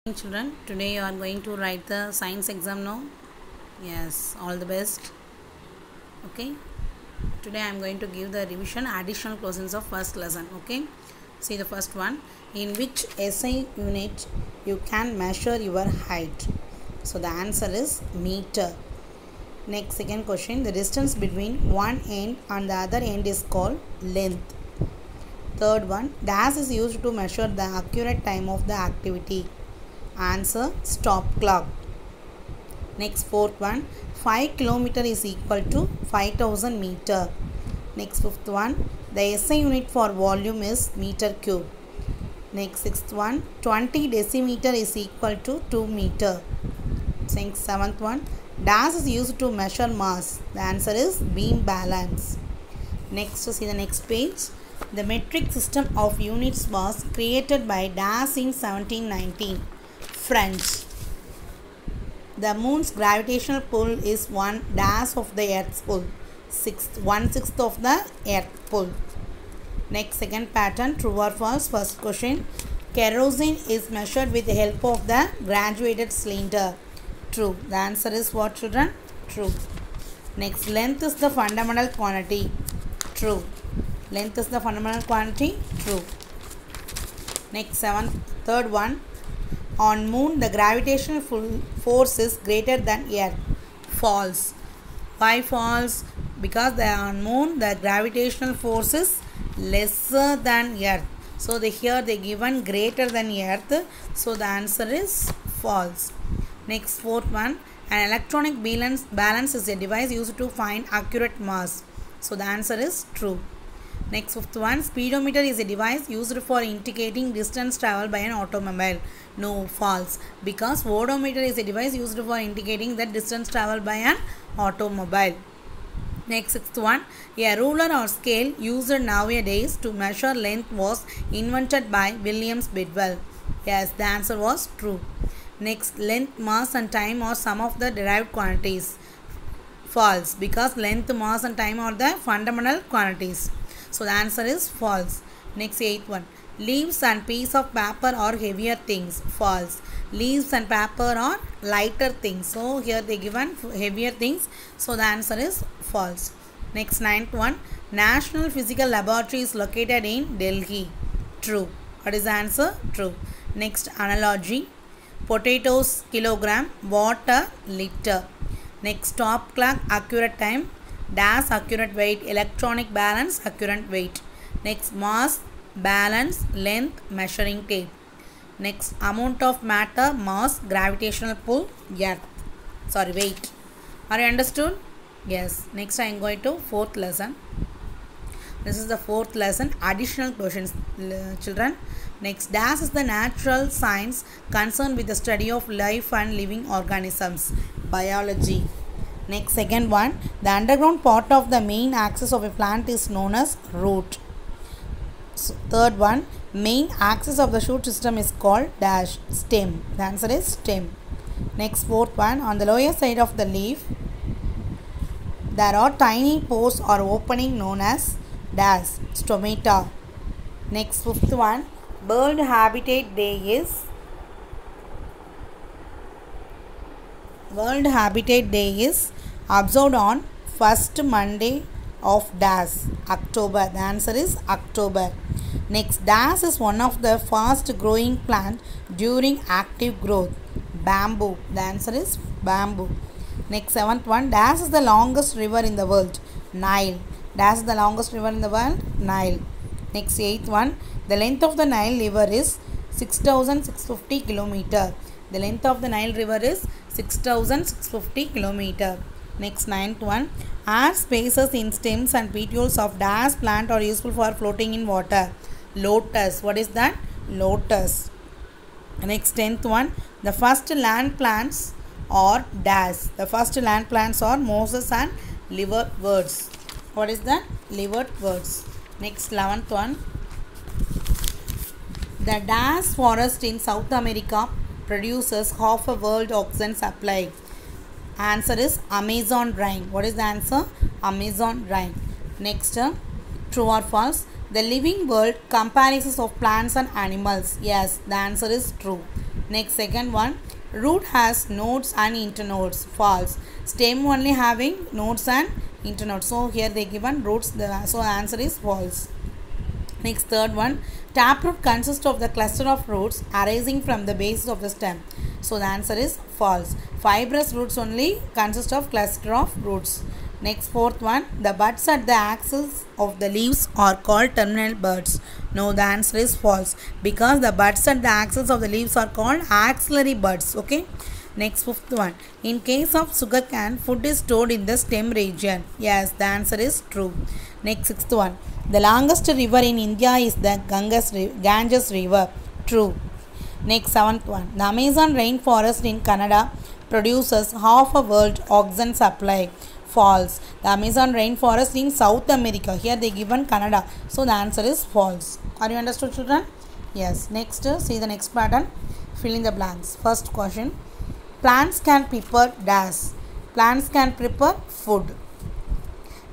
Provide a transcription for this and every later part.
Children, today you are going to write the science exam now. Yes, all the best. Okay, today I am going to give the revision additional questions of first lesson. Okay, see the first one. In which SI unit you can measure your height? So the answer is meter. Next, second question. The distance between one end and the other end is called length. Third one. Dash is used to measure the accurate time of the activity. Answer, stop clock. Next, fourth one. 5 kilometer is equal to 5000 meter. Next, fifth one. The SI unit for volume is meter cube. Next, sixth one. 20 decimeter is equal to 2 meter. Next, seventh one. Dash is used to measure mass. The answer is beam balance. Next, see the next page. The metric system of units was created by Dash in 1719. French. The moon's gravitational pull is 1 dash of the earth's pull. 1/6 of the earth pull. Next, second pattern, true or false. First question. Kerosene is measured with the help of the graduated cylinder. True. The answer is what, children? True. Next, length is the fundamental quantity. True. Length is the fundamental quantity. True. Next, third one. On moon, the gravitational force is greater than earth. False. Why false? Because on moon, the gravitational force is lesser than earth. So here they given greater than earth. So the answer is false. Next, fourth one. An electronic balance is a device used to find accurate mass. So the answer is true. Next, fifth one. Speedometer is a device used for indicating distance traveled by an automobile. No, false. Because odometer is a device used for indicating the distance traveled by an automobile. Next, sixth one. A ruler or scale used nowadays to measure length was invented by William Bidwell. Yes, the answer was true. Next, length, mass and time are some of the derived quantities. False. Because length, mass and time are the fundamental quantities. So the answer is false. Next, eighth one. Leaves and piece of paper are heavier things. False. Leaves and paper are lighter things. So here they given heavier things. So the answer is false. Next, ninth one. National Physical Laboratory is located in Delhi. True. What is the answer? True. Next, analogy. Potatoes kilogram, water liter. Next, stop clock, accurate time. Dash, accurate weight. Electronic balance, accurate weight. Next, mass, balance, length, measuring tape. Next, amount of matter, mass, gravitational pull, weight. Are you understood? Yes. Next, I am going to fourth lesson. This is the fourth lesson, additional questions, children. Next, dash is the natural science concerned with the study of life and living organisms. Biology. Next, second one. The underground part of the main axis of a plant is known as root. So, third one. Main axis of the shoot system is called dash, stem. The answer is stem. Next, fourth one. On the lower side of the leaf, there are tiny pores or opening known as dash, stomata. Next, fifth one. World Habitat Day is observed on first Monday of dash, October. The answer is October. Next, dash is one of the fast growing plants during active growth. Bamboo. The answer is bamboo. Next, seventh one. Dash is the longest river in the world. Nile. Dash is the longest river in the world. Nile. Next, eighth one. The length of the Nile river is 6,650 kilometer. The length of the Nile river is 6,650 kilometer. Next, ninth one. Air spaces in stems and petioles of dash plant are useful for floating in water. Lotus. What is that? Lotus. Next, tenth one. The first land plants are dash. The first land plants are mosses and liverworts. What is that? Liverworts. Next, 11th one. The dash forest in South America produces half a world oxygen supply. Answer is Amazon rain. What is the answer? Amazon rain. Next, true or false? The living world comprises of plants and animals. Yes, the answer is true. Next, second one, root has nodes and internodes. False. Stem only having nodes and internodes. So here they given roots. So the answer is false. Next, third one, taproot consists of the cluster of roots arising from the base of the stem. So the answer is false. Fibrous roots only consist of cluster of roots. Next, fourth one, the buds at the axils of the leaves are called terminal buds. No, the answer is false, because the buds at the axils of the leaves are called axillary buds. Okay. Next, fifth one, in case of sugarcane, food is stored in the stem region. Yes, the answer is true. Next, sixth one, the longest river in India is the Ganges River. True. Next, seventh one, the Amazon rainforest in Canada produces half a world oxygen supply. False. The Amazon rainforest in South America. Here they given Canada. So the answer is false. Are you understood, children? Yes. Next, see the next pattern. Fill in the blanks. First question. Plants can prepare dash. Plants can prepare food.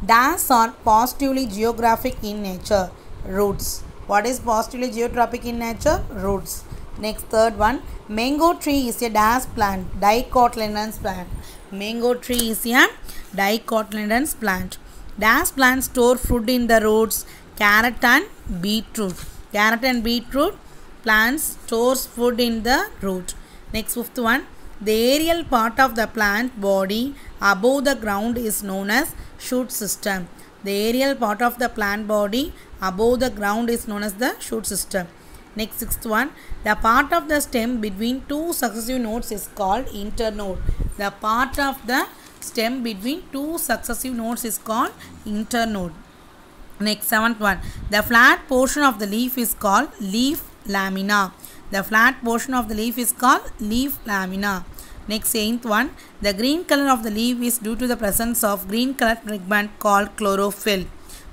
Dash are positively geographic in nature. Roots. What is positively geographic in nature? Roots. Next, third one. Mango tree is a dash plant. Dicotyledonous plant. Mango tree is a dicotyledonous plant. Dash plants store food in the roots. Carrot and beetroot. Carrot and beetroot plants stores food in the root. Next, fifth one. The aerial part of the plant body above the ground is known as shoot system. The aerial part of the plant body above the ground is known as the shoot system. Next, sixth one, the part of the stem between two successive nodes is called internode. The part of the stem between two successive nodes is called internode. Next, seventh one, the flat portion of the leaf is called leaf lamina. The flat portion of the leaf is called leaf lamina. Next, eighth one, the green color of the leaf is due to the presence of green colored pigment called chlorophyll.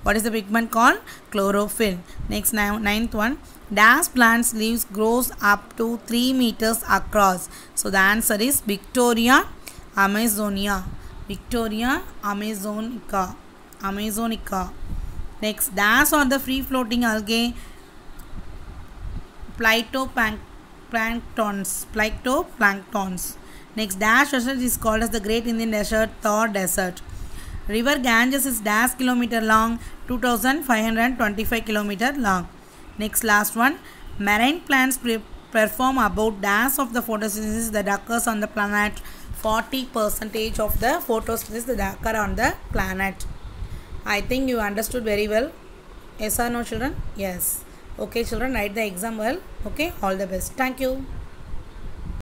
What is the pigment called? Chlorophyll. Next, ninth one, dash plant's leaves grows up to 3 meters across. So the answer is Victoria Amazonia. Victoria Amazonica. Amazonica. Next, dash are the free floating algae phytoplanktons. Next, dash desert is called as the Great Indian Desert, Thar Desert. River Ganges is dash kilometer long, 2525 kilometer long. Next, last one, marine plants perform about dash of the photosynthesis that occurs on the planet. 40% of the photosynthesis that occur on the planet. I think you understood very well. Yes or no, children? Yes. Okay, children, write the exam well. Okay, all the best. Thank you.